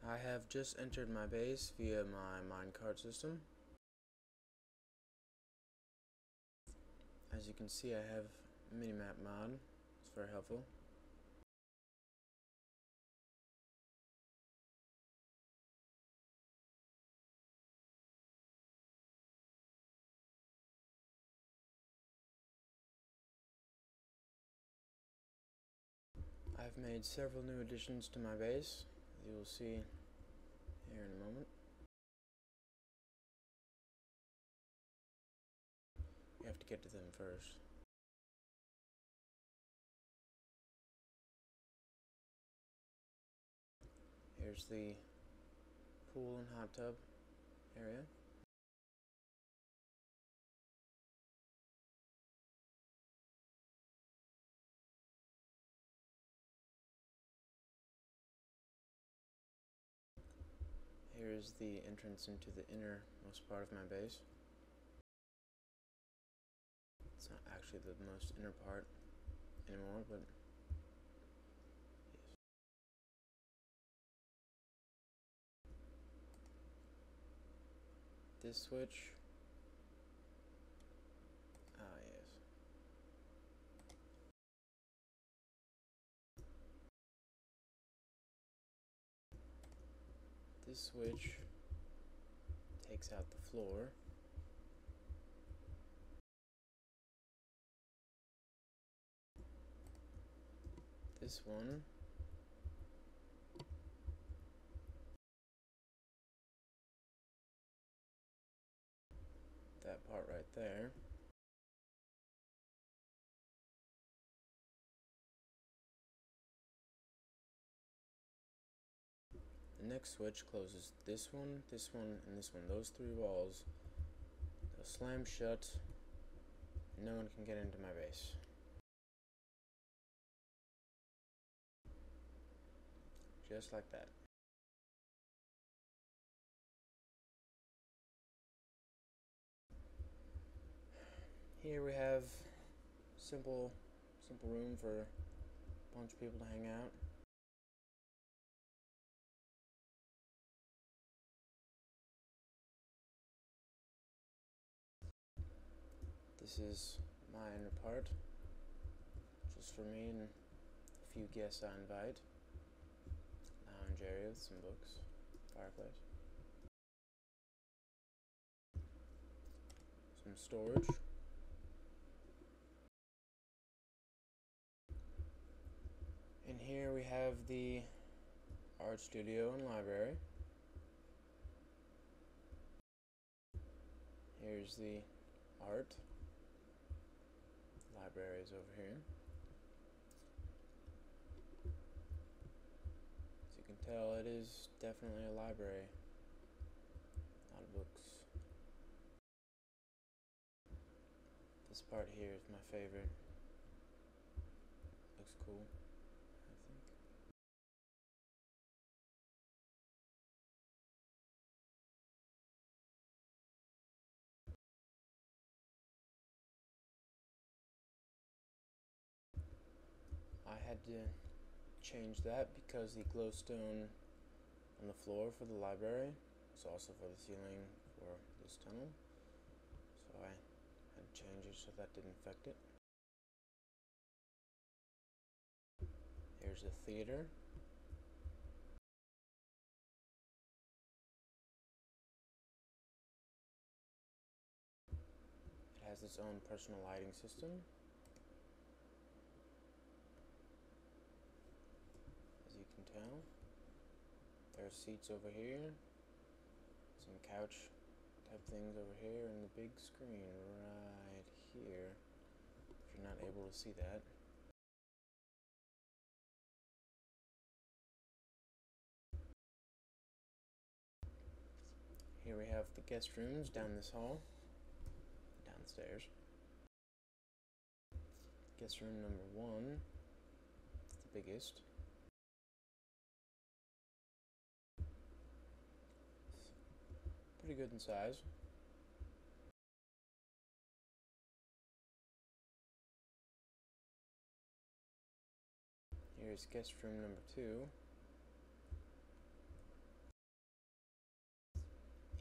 I have just entered my base via my minecart system. As you can see, I have minimap mod. It's very helpful. I've made several new additions to my base, as you will see here in a moment. You have to get to them first. Here's the pool and hot tub area. Here's the entrance into the innermost part of my base. It's not actually the most inner part anymore, but yes. This switch, yes. This switch takes out the floor. This one that part right there. The next switch closes this one, and this one. Those three walls, they'll slam shut, and no one can get into my base. Just like that. Here we have simple room for a bunch of people to hang out. This is my inner part, just for me and a few guests I invite. Lounge area with some books, fireplace, some storage. And here we have the art studio and library. Here's the art. Library is over here. As you can tell, it is definitely a library. A lot of books. This part here is my favorite. Looks cool, I think. I had to change that because the glowstone on the floor for the library is also for the ceiling for this tunnel. So I had to change it so that didn't affect it. Here's the theater. It has its own personal lighting system. As you can tell, there are seats over here, some couch type things over here, and the big screen right here, if you're not able to see that. Here we have the guest rooms down this hall, downstairs. Guest room number 1, it's the biggest. Pretty good in size. Here's guest room number 2.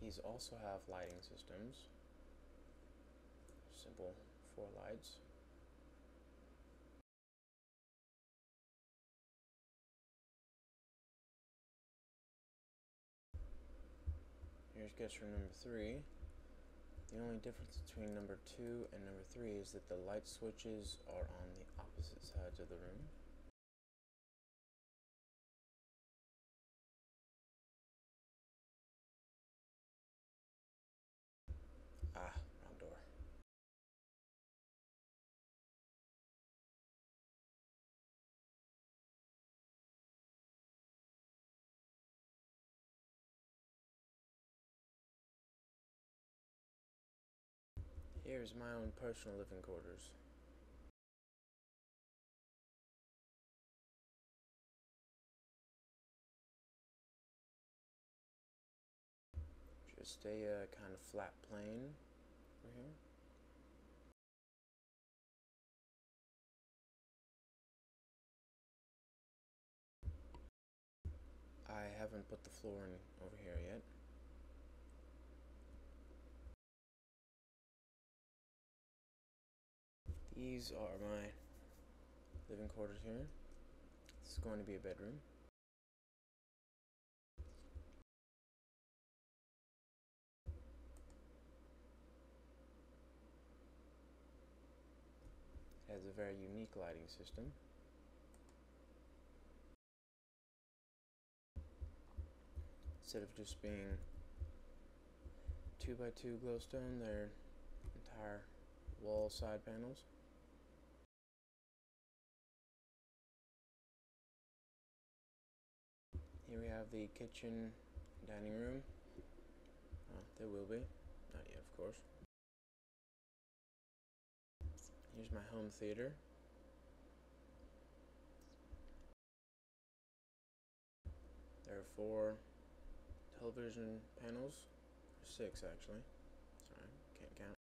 These also have lighting systems. Simple 4 lights. Here's guest room number 3. The only difference between number 2 and number 3 is that the light switches are on the opposite sides of the room. Ah, wrong door. Here's my own personal living quarters. Just a kind of flat plane over here. I haven't put the floor in over here yet. These are my living quarters here. This is going to be a bedroom. It has a very unique lighting system. Instead of just being 2x2 glowstone, they're entire wall side panels. Here we have the kitchen, dining room. There will be, not yet of course. Here's my home theater. There are 4 television panels, 6 actually. Sorry, can't count.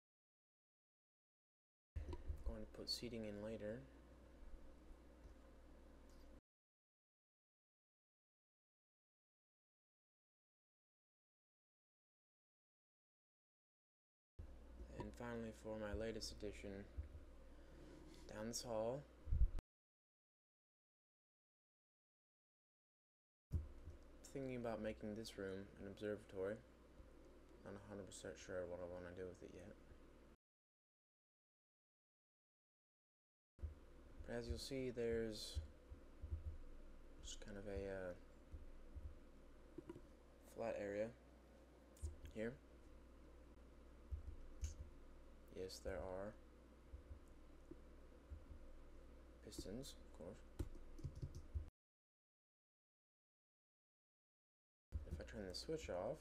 I'm going to put seating in later. And finally, for my latest addition, down this hall, thinking about making this room an observatory. Not 100% sure what I want to do with it yet. But as you'll see, there's just kind of a flat area here. Yes, there are pistons, of course. If I turn the switch off,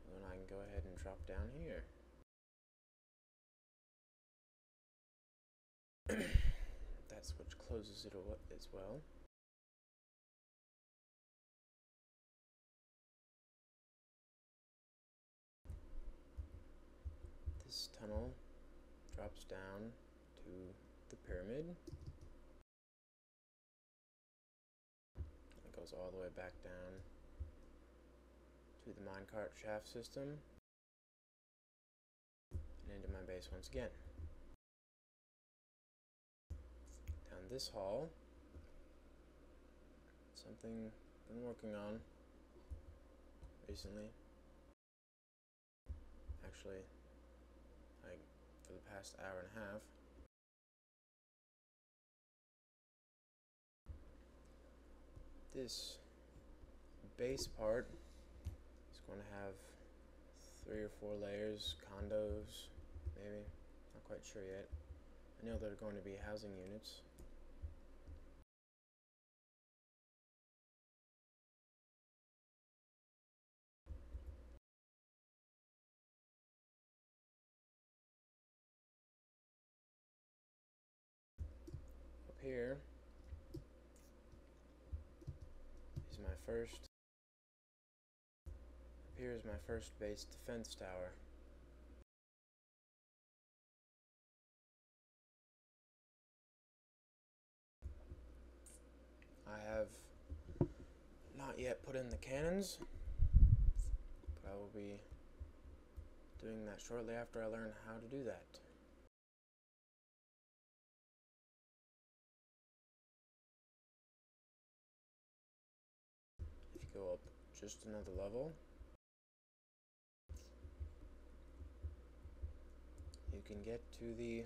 then I can go ahead and drop down here. That switch closes it as well. This tunnel drops down to the pyramid. It goes all the way back down to the minecart shaft system and into my base once again. Down this hall, something I've been working on recently. Actually, like for the past hour and a half. This base part is going to have 3 or 4 layers, condos, maybe, not quite sure yet. I know they're going to be housing units. Up here is my first. Up here is my first base defense tower. yet put in the cannons, but I will be doing that shortly after I learn how to do that. If you go up just another level, you can get to the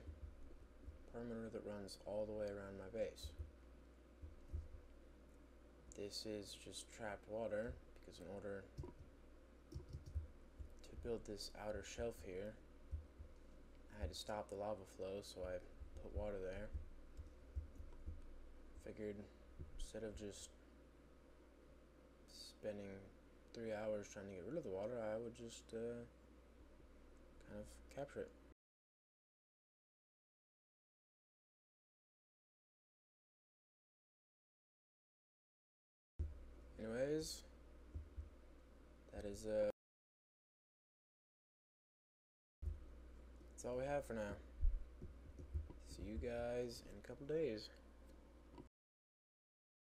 perimeter that runs all the way around my base. This is just trapped water, because in order to build this outer shelf here, I had to stop the lava flow, so I put water there. Figured instead of just spending 3 hours trying to get rid of the water, I would just kind of capture it. Anyways, that's all we have for now. See you guys in a couple days.